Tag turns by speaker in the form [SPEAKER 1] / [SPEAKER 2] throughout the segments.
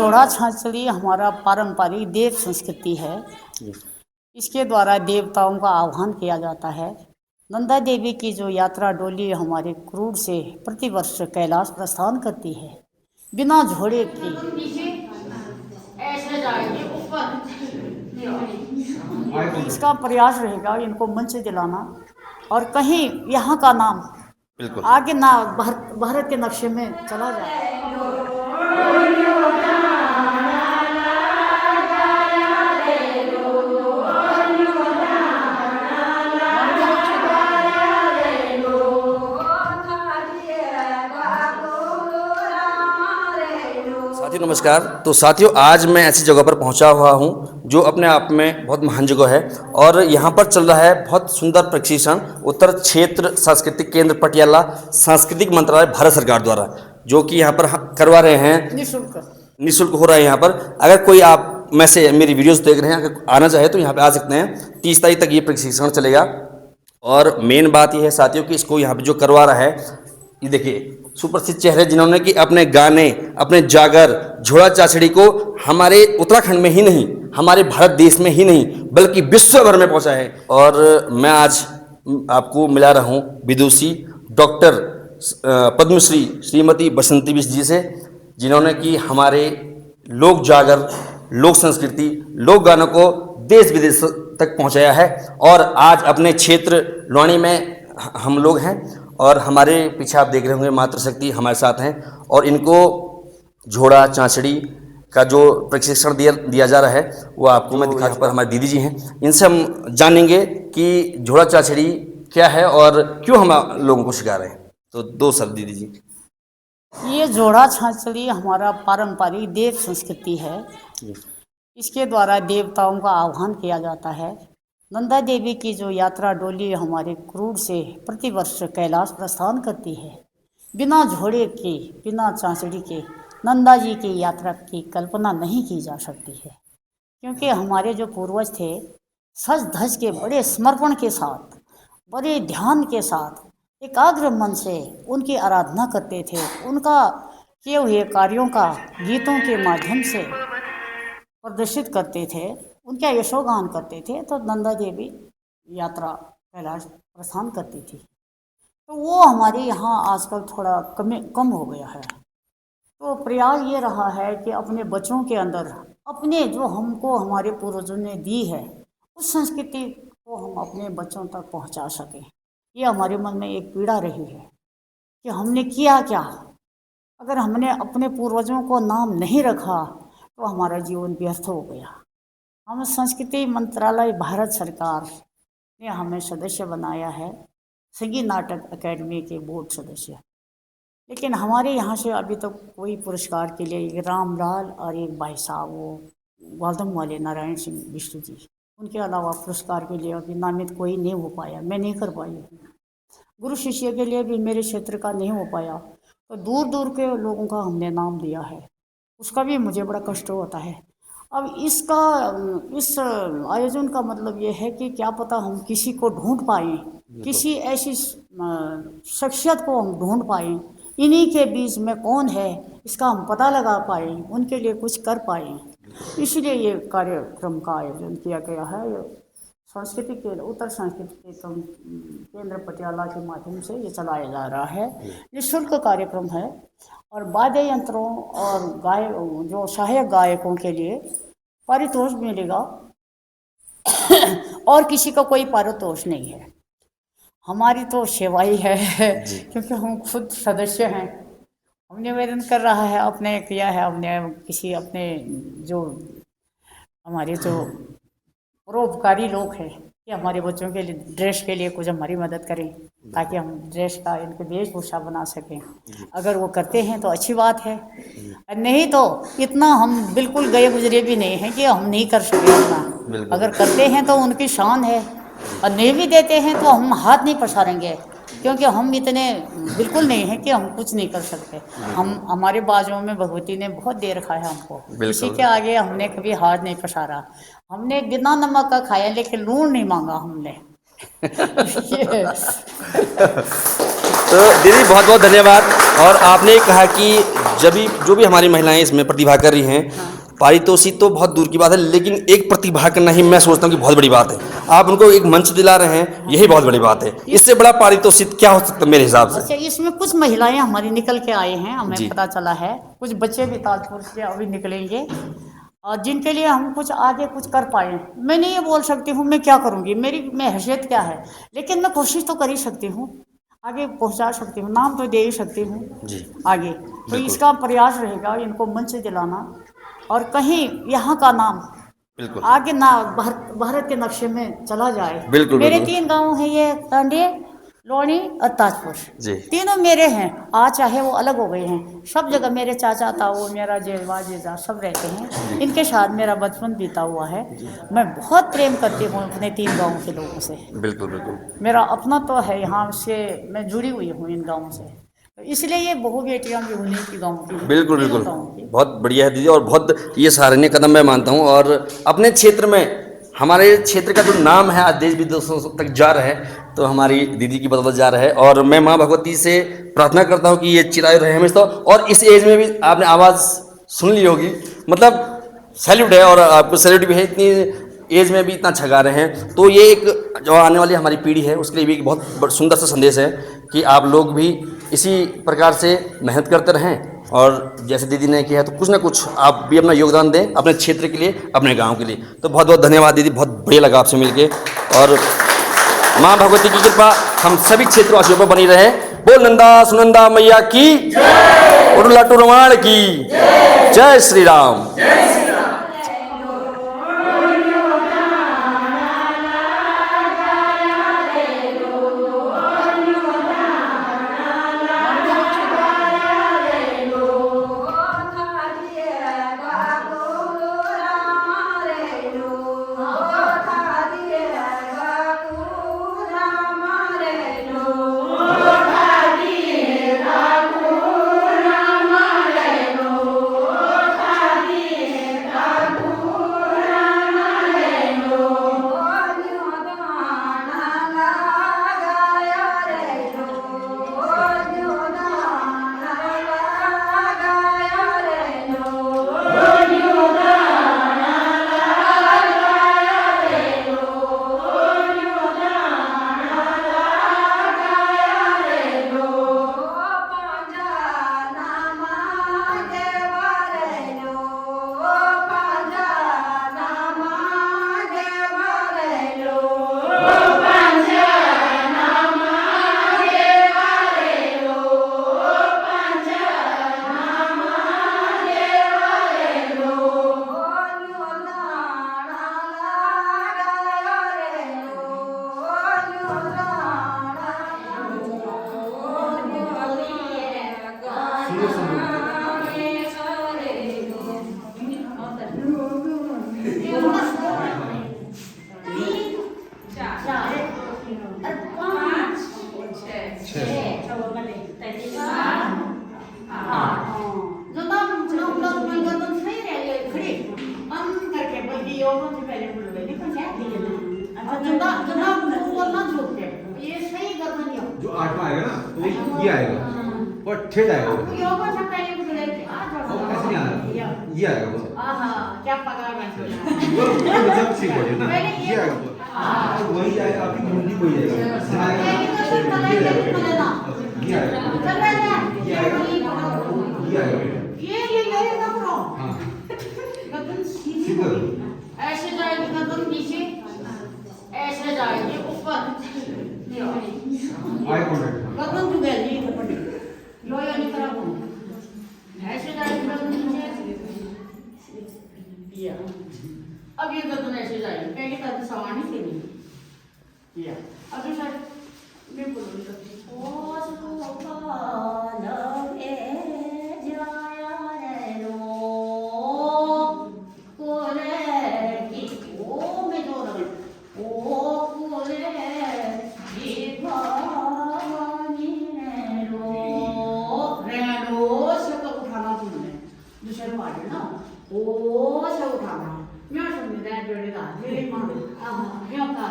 [SPEAKER 1] जोड़ा छाछड़ी हमारा पारंपरिक देव संस्कृति है। इसके द्वारा देवताओं का आह्वान किया जाता है। नंदा देवी की जो यात्रा डोली हमारे क्रूर से प्रतिवर्ष कैलाश प्रस्थान करती है बिना घोड़े की। इसका प्रयास रहेगा इनको मंच दिलाना और कहीं यहाँ का नाम आगे ना भारत के नक्शे में चला जाए।
[SPEAKER 2] साथियों नमस्कार। तो साथियों आज मैं ऐसी जगह पर पहुंचा हुआ हूं जो अपने आप में बहुत महान जगह है और यहां पर चल रहा है बहुत सुंदर प्रशिक्षण उत्तर क्षेत्र सांस्कृतिक केंद्र पटियाला सांस्कृतिक मंत्रालय भारत सरकार द्वारा, जो कि यहां पर करवा रहे हैं। निःशुल्क हो रहा है यहाँ पर। अगर कोई आप में से मेरी वीडियोस देख रहे हैं, अगर आना चाहे तो यहाँ पे आ सकते हैं। 30 तारीख तक ये प्रशिक्षण चलेगा। और मेन बात यह है साथियों कि इसको यहाँ पे जो करवा रहा है, ये देखिए सुप्रसिद्ध चेहरे जिन्होंने कि अपने गाने, अपने जागर, झोड़ा चाचड़ी को हमारे उत्तराखंड में ही नहीं, हमारे भारत देश में ही नहीं बल्कि विश्व भर में पहुंचा है। और मैं आज आपको मिला रहा हूं विदुषी डॉक्टर पद्मश्री श्रीमती बसंती बिष्ट जी से, जिन्होंने कि हमारे लोक जागर, लोक संस्कृति, लोक गानों को देश विदेश तक पहुंचाया है। और आज अपने क्षेत्र लुवानी में हम लोग हैं और हमारे पीछे आप देख रहे होंगे मातृशक्ति हमारे साथ हैं और इनको झोड़ा चांचड़ी का जो प्रशिक्षण दिया जा रहा है वो आपको मैं दिखा। यहाँ पर हमारे दीदी जी हैं, इनसे हम जानेंगे कि झोड़ा चांचड़ी क्या है और क्यों हम लोगों को सिखा रहे हैं। तो दो सर दीदी जी।
[SPEAKER 1] ये जोड़ा छाछड़ी हमारा पारंपरिक देव संस्कृति है। इसके द्वारा देवताओं का आह्वान किया जाता है। नंदा देवी की जो यात्रा डोली हमारे क्रूर से प्रतिवर्ष कैलाश प्रस्थान करती है बिना घोड़े के, बिना चांचड़ी के नंदा जी की यात्रा की कल्पना नहीं की जा सकती है। क्योंकि हमारे जो पूर्वज थे सज धज के बड़े समर्पण के साथ, बड़े ध्यान के साथ, एकाग्र मन से उनकी आराधना करते थे। उनका किए हुए कार्यों का गीतों के माध्यम से प्रदर्शित करते थे, उनका यशोगान करते थे। तो नंदा देवी यात्रा कैलाश प्रस्थान करती थी। तो वो हमारे यहाँ आजकल थोड़ा कम हो गया है। तो प्रयास ये रहा है कि अपने बच्चों के अंदर अपने जो हमको हमारे पूर्वजों ने दी है उस संस्कृति को हम अपने बच्चों तक पहुँचा सकें। ये हमारे मन में एक पीड़ा रही है कि हमने किया क्या। अगर हमने अपने पूर्वजों को नाम नहीं रखा तो हमारा जीवन व्यर्थ हो गया। हम संस्कृति मंत्रालय भारत सरकार ने हमें सदस्य बनाया है, संगीत नाटक अकेडमी के बोर्ड सदस्य। लेकिन हमारे यहाँ से अभी तक कोई पुरस्कार के लिए एक रामलाल और एक भाई साहब वो ग्वालदम वाले नारायण सिंह विष्णु जी, उनके अलावा पुरस्कार के लिए अभी नामित कोई नहीं हो पाया। मैं नहीं कर पाई। गुरु शिष्य के लिए भी मेरे क्षेत्र का नहीं हो पाया। तो दूर दूर के लोगों का हमने नाम दिया है, उसका भी मुझे बड़ा कष्ट होता है। अब इस आयोजन का मतलब ये है कि क्या पता हम किसी को ढूंढ पाएँ, किसी ऐसी शख्सियत को हम ढूंढ पाएँ, इन्हीं के बीच में कौन है इसका हम पता लगा पाएँ, उनके लिए कुछ कर पाएँ। इसलिए ये कार्यक्रम का आयोजन किया गया है। सांस्कृतिक केंद्र, उत्तर सांस्कृतिक केंद्र पटियाला के माध्यम से ये चलाया जा रहा है। निःशुल्क कार्यक्रम है और वाद्य यंत्रों और जो सहायक गायकों के लिए पारितोष मिलेगा और किसी का कोई पारितोष नहीं है। हमारी तो सेवा ही है क्योंकि हम खुद सदस्य हैं। हमने निवेदन कर रहा है, अपने किया है, हमने किसी अपने जो हमारे जो परोपकारी लोग हैं कि हमारे बच्चों के लिए ड्रेस के लिए कुछ हमारी मदद करें ताकि हम ड्रेस का इनको वेशभूषा बना सकें। अगर वो करते हैं तो अच्छी बात है, नहीं तो इतना हम बिल्कुल गए गुजरे भी नहीं हैं कि हम नहीं कर सके इतना। अगर करते हैं तो उनकी शान है और नहीं भी देते हैं तो हम हाथ नहीं पसारेंगे, क्योंकि हम इतने बिल्कुल नहीं हैं कि हम कुछ नहीं कर सकते। हम हमारे बाजुओं में भगवती ने बहुत दे रखा है हमको, इसी के आगे हमने कभी हाथ नहीं पसारा। हमने बिना नमक का खाया लेकिन लूण नहीं मांगा हमने।
[SPEAKER 2] तो दीदी बहुत बहुत धन्यवाद। और आपने कहा कि जब भी जो भी हमारी महिलाएं इसमें प्रतिभा कर रही हैं, पारितोषिक तो बहुत दूर की बात है, लेकिन एक प्रतिभा करना ही मैं सोचता हूँ कि बहुत बड़ी बात है। आप उनको एक मंच दिला रहे हैं, यही बहुत बड़ी बात है। इससे बड़ा पारितोषिक क्या हो सकता है मेरे हिसाब से?
[SPEAKER 1] अच्छा, इसमें कुछ महिलाएं हमारी निकल के आए हैं, हमें
[SPEAKER 2] जी।
[SPEAKER 1] पता चला है। कुछ बच्चे भी ताजपुर से अभी निकलेंगे और जिनके लिए हम कुछ आगे कुछ कर पाए। मैं नहीं ये बोल सकती हूँ मैं क्या करूँगी, मेरी मैं हैसियत क्या है, लेकिन मैं कोशिश तो कर ही सकती हूँ, आगे पहुँचा सकती हूँ, नाम तो दे ही सकती हूँ
[SPEAKER 2] जी
[SPEAKER 1] आगे। तो
[SPEAKER 2] बिल्कुल।
[SPEAKER 1] इसका प्रयास रहेगा इनको मंच दिलाना और कहीं यहाँ का नाम
[SPEAKER 2] बिल्कुल
[SPEAKER 1] आगे ना भारत के नक्शे में चला जाए।
[SPEAKER 2] बिल्कुल
[SPEAKER 1] मेरे
[SPEAKER 2] बिल्कुल
[SPEAKER 1] 3 गांव हैं, ये टांडे, लोनी और ताजपुर।
[SPEAKER 2] जी।
[SPEAKER 1] तीनों मेरे हैं, आज चाहे वो अलग हो गए हैं, सब जगह मेरे चाचा ताऊ, मेरा जेवा जीजा सब रहते हैं। इनके साथ मेरा बचपन बीता हुआ है। मैं बहुत प्रेम करती हूँ अपने 3 गाँव के लोगों से।
[SPEAKER 2] बिल्कुल बिल्कुल
[SPEAKER 1] मेरा अपना तो है, यहाँ से मैं जुड़ी हुई हूँ इन गाँव से, इसलिए ये बहु बेटियाँ भी उन्हीं की गाँव की हैं,
[SPEAKER 2] बिल्कुल
[SPEAKER 1] तीनों
[SPEAKER 2] बिल्कुल
[SPEAKER 1] गाँव की।
[SPEAKER 2] बहुत बढ़िया है दीदी, और बहुत ये सराहनीय कदम मैं मानता हूँ। और अपने क्षेत्र में, हमारे क्षेत्र का जो नाम है आज देश विदेशों तक जा रहा है, तो हमारी दीदी की बदौलत जा रहा है। और मैं माँ भगवती से प्रार्थना करता हूँ कि ये चिरायु रहे हमेशा। और इस एज में भी आपने आवाज़ सुन ली होगी, मतलब सैल्यूट है, और आपको सैल्यूट भी है, इतनी एज में भी इतना अच्छा गा रहे हैं। तो ये एक जो आने वाली हमारी पीढ़ी है उसके लिए भी एक बहुत सुंदर सा संदेश है कि आप लोग भी इसी प्रकार से मेहनत करते रहें, और जैसे दीदी ने किया है तो कुछ ना कुछ आप भी अपना योगदान दें अपने क्षेत्र के लिए, अपने गांव के लिए। तो बहुत बहुत धन्यवाद दीदी, बहुत बढ़िया लगा आपसे मिलके। और माँ भगवती की कृपा हम सभी क्षेत्रवासियों पर बनी रहे। बोल नंदा सुनंदा मैया की जय, उर्ला टुरवाण की जय श्री राम।
[SPEAKER 3] जो 8वां आएगा ना तो ये आएगा, और 6 आएगा वो ऐसे नहीं आएगा, ये आएगा वो
[SPEAKER 1] क्या पकड़ा मैं
[SPEAKER 3] वो जब ठीक हो ना ये आएगा वो, तो वही आएगा आपकी मुंडी वही आएगा, ये आएगा ये आएगा ये आएगा हाँ सीधा
[SPEAKER 1] ऐसे जाएगी गर्दन नीचे, ऐसे जाएगी ऊपर,
[SPEAKER 3] आई कॉन्टैक्ट
[SPEAKER 1] गर्दन टू गया ये थपड़ी यो यो नहीं खराब हो, ऐसे जाएगी गर्दन नीचे, या अब ये गर्दन ऐसे जाएगी, पहले गर्दन समान ही थी, या अब ये शायद मैं बोलूँ तो ओ सुखाल के जाया रे लो कोले की ओ में जो रहे ओ कोले की भावनी रो से तो उठाना तुमने दूसरे पार्ट ना ओ से उठाना मैं समझ रहा है जोड़ेगा मेरे मां आहा क्या का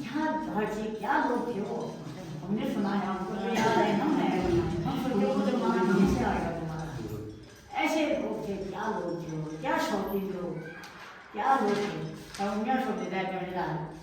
[SPEAKER 1] क्या हर चीज क्या लोग क्या बोलते हैं? और उन्हें सब दे रहा है।